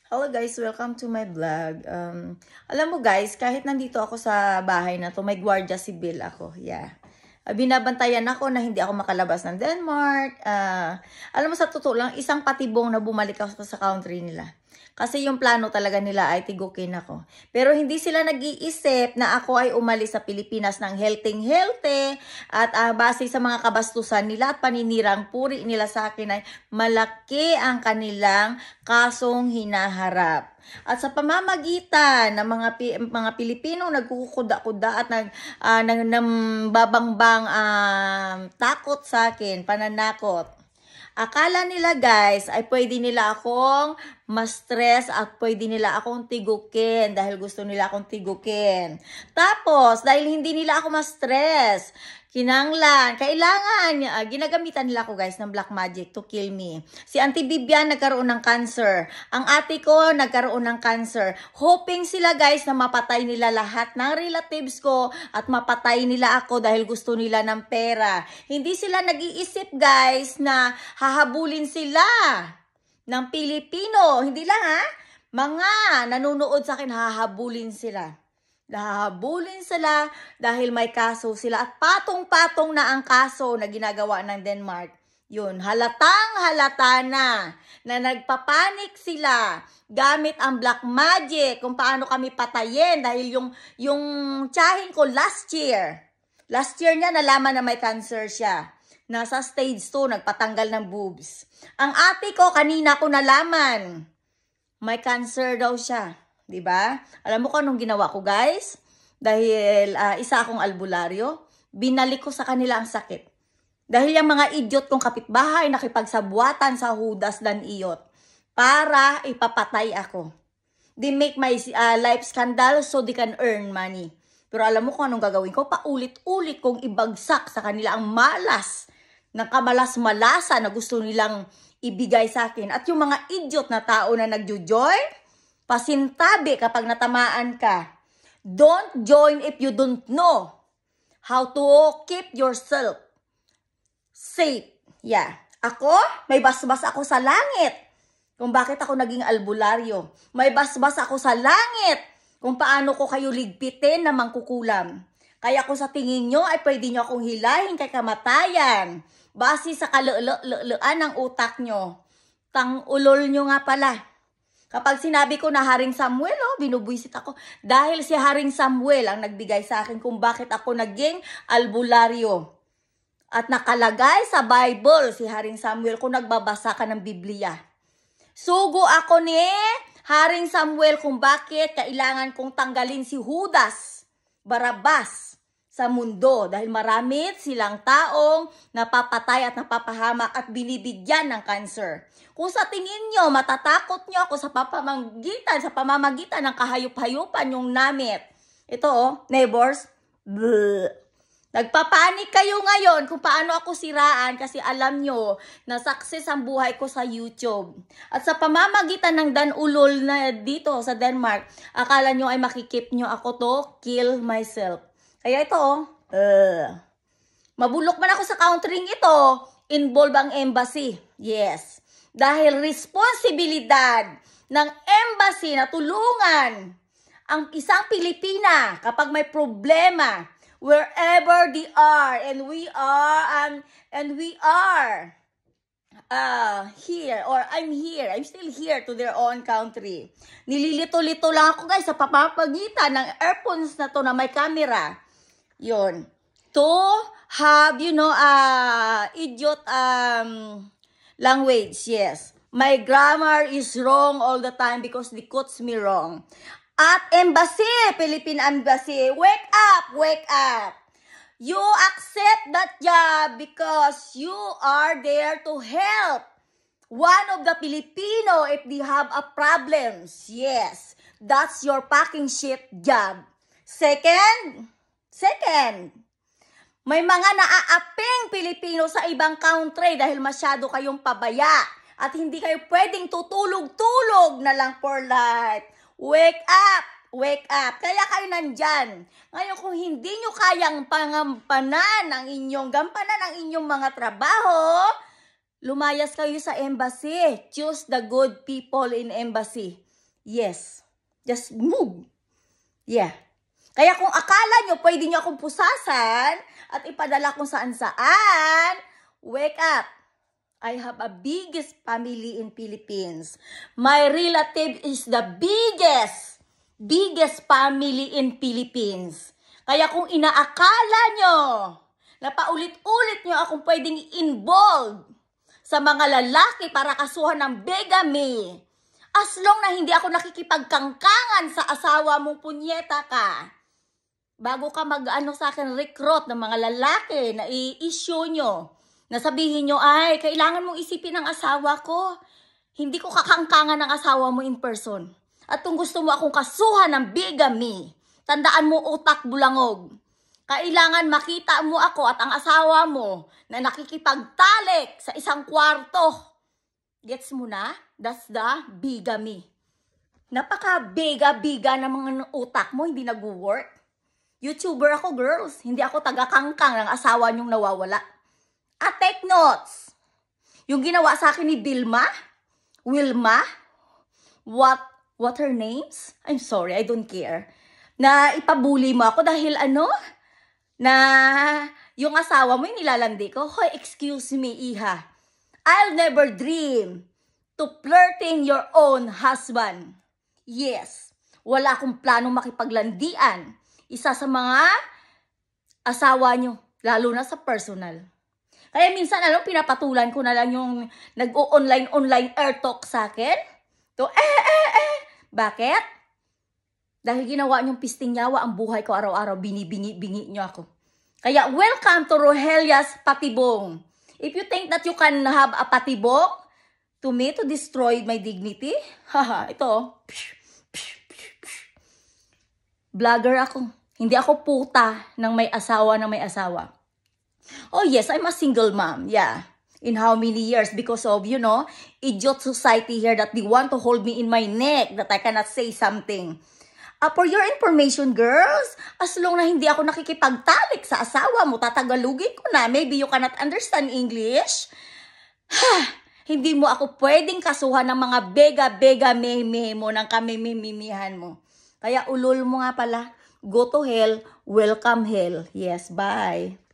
Hello guys, welcome to my vlog. Alam mo guys, kahit nandito ako sa bahay na to, may gwardiya sibil ako. Yeah. Binabantayan ako na hindi ako makalabas ng Denmark. Alam mo sa totoo lang, isang patibong na bumalik ako sa country nila. Kasi yung plano talaga nila ay tigukin ako. Pero hindi sila nag-iisip na ako ay umalis sa Pilipinas ng healthy at base sa mga kabastusan nila at paninirang puri nila sa akin ay malaki ang kanilang kasong hinaharap. At sa pamamagitan ng mga Pilipinong nagkukuda-kuda at nambabangbang takot sa akin, pananakot. Akala nila guys ay pwede nila akong ma-stress at pwede nila akong tigukin dahil gusto nila akong tigukin. Tapos dahil hindi nila ako ma-stress, kailangan, ginagamitan nila ako guys ng black magic to kill me. Si Auntie Bibian nagkaroon ng cancer. Ang ate ko nagkaroon ng cancer. Hoping sila guys na mapatay nila lahat ng relatives ko at mapatay nila ako dahil gusto nila ng pera. Hindi sila nag-iisip guys na hahabulin sila ng Pilipino. Hindi lang mga nanonood sa akin hahabulin sila. Nahahabulin sila dahil may kaso sila at patong-patong na ang kaso na ginagawa ng Denmark. Yun, halata na nagpapanik sila gamit ang black magic kung paano kami patayin dahil yung tiyahin ko last year niya nalaman na may cancer siya. Nasa stage 2, nagpatanggal ng boobs. Ang ate ko, kanina ko nalaman, may cancer daw siya. Diba? Alam mo kung anong ginawa ko guys? Dahil isa akong albularyo, binalik ko sa kanila ang sakit. Dahil yung mga idiot kong kapitbahay nakipagsabuatan sa hudas dan iyot para ipapatay ako. They make my life scandal so they can earn money. Pero alam mo kung anong gagawin ko? Paulit-ulit kong ibagsak sa kanila ang malas ng kamalas-malasa na gusto nilang ibigay sa akin. At yung mga idiot na tao na nagjo-join, pasintabi kapag natamaan ka. Don't join if you don't know how to keep yourself safe. Yeah. Ako, may basbas ako sa langit kung bakit ako naging albularyo. May basbas ako sa langit kung paano ko kayo ligpitin na mangkukulam. Kaya kung sa tingin nyo ay pwede nyo akong hilahin kay kamatayan. Base sa kaluluan ng utak nyo. Tang-ulol nyo nga pala. Kapag sinabi ko na Haring Samuel, binubwisit ako. Dahil si Haring Samuel ang nagbigay sa akin kung bakit ako naging albularyo. At nakalagay sa Bible si Haring Samuel kung nagbabasa ka ng Biblia. Sugo ako ni Haring Samuel kung bakit kailangan kong tanggalin si Judas Barabas sa mundo dahil marami silang taong napapatay at napapahamak at binibigyan ng cancer. Kung sa tingin nyo, matatakot nyo ako sa pamamagitan ng kahayup-hayupan yung namit. Ito neighbors, bleh. Nagpapanik kayo ngayon kung paano ako siraan kasi alam nyo na success ang buhay ko sa YouTube. At sa pamamagitan ng danulol na dito sa Denmark, akala nyo ay makikip nyo ako to kill myself. Kaya ito, mabulok man ako sa countering ito, involve ang embassy. Yes. Dahil responsibilidad ng embassy na tulungan ang isang Pilipina kapag may problema wherever they are and we are here or I'm still here to their own country. Nililito-lito lang ako guys sa pamamagitan ng earphones na to na may camera. Yun. To have, idiot language, yes. My grammar is wrong all the time because they quotes me wrong. At embassy, Philippine Embassy, wake up. You accept that job because you are there to help one of the Filipino if they have a problems. Yes, that's your packing shit job. Second, may mga naaaping Pilipino sa ibang country dahil masyado kayong pabaya at hindi kayo pwedeng tutulog-tulog na lang for life. Wake up! Kaya kayo nandyan. Ngayon kung hindi nyo kayang gampanan ang inyong mga trabaho, lumayas kayo sa embassy. Choose the good people in embassy. Yes. Just move. Yeah. Kaya kung akala nyo pwede nyo akong pusasan at ipadala kung saan-saan, wake up. I have a biggest family in Philippines. My relative is the biggest family in Philippines. Kaya kung inaakala nyo na paulit-ulit nyo akong pwedeng involve sa mga lalaki para kasuhan ng bigamy, as long na hindi ako nakikipagkangkangan sa asawa mong punyeta ka, bago ka mag-ano sa akin, recruit ng mga lalaki na i-issue nyo, na sabihin nyo, ay, kailangan mong isipin ang asawa ko. Hindi ko kakangkangan ng asawa mo in person. At kung gusto mo akong kasuhan ng bigamy, tandaan mo utak bulangog. Kailangan makita mo ako at ang asawa mo na nakikipagtalik sa isang kwarto. Gets mo na? That's the bigamy. Napaka-biga-biga ng mga utak mo, hindi nag-work. YouTuber ako, girls. Hindi ako taga-kangkang ng asawa niyong nawawala. At take notes. Yung ginawa sa akin ni Wilma, what her names? I'm sorry, I don't care. Na ipabuli mo ako dahil na yung asawa mo yung nilalandi ko. Hoy, excuse me, iha. I'll never dream to flirting your own husband. Yes, wala akong planong makipaglandian. Isa sa mga asawa nyo, lalo na sa personal. Kaya minsan, pinapatulan ko na lang yung nag-o-online air talk sa akin. To, Bakit? Dahil ginawa nyong pistingyawa ang buhay ko araw-araw, bingi nyo ako. Kaya, welcome to Rogelia's Patibong. If you think that you can have a patibong to me to destroy my dignity, haha, ito, vlogger ako. Hindi ako puta ng may asawa. Oh yes, I'm a single mom. Yeah. In how many years? Because of, idiot society here that they want to hold me in my neck that I cannot say something. For your information, girls, as long na hindi ako nakikipagtalik sa asawa mo, tatagalugin ko na. Maybe you cannot understand English. Hindi mo ako pwedeng kasuhan ng mga bega meme mo, ng kamimimihan mo. Kaya ulol mo nga pala. Go to hell, welcome hell. Yes, bye.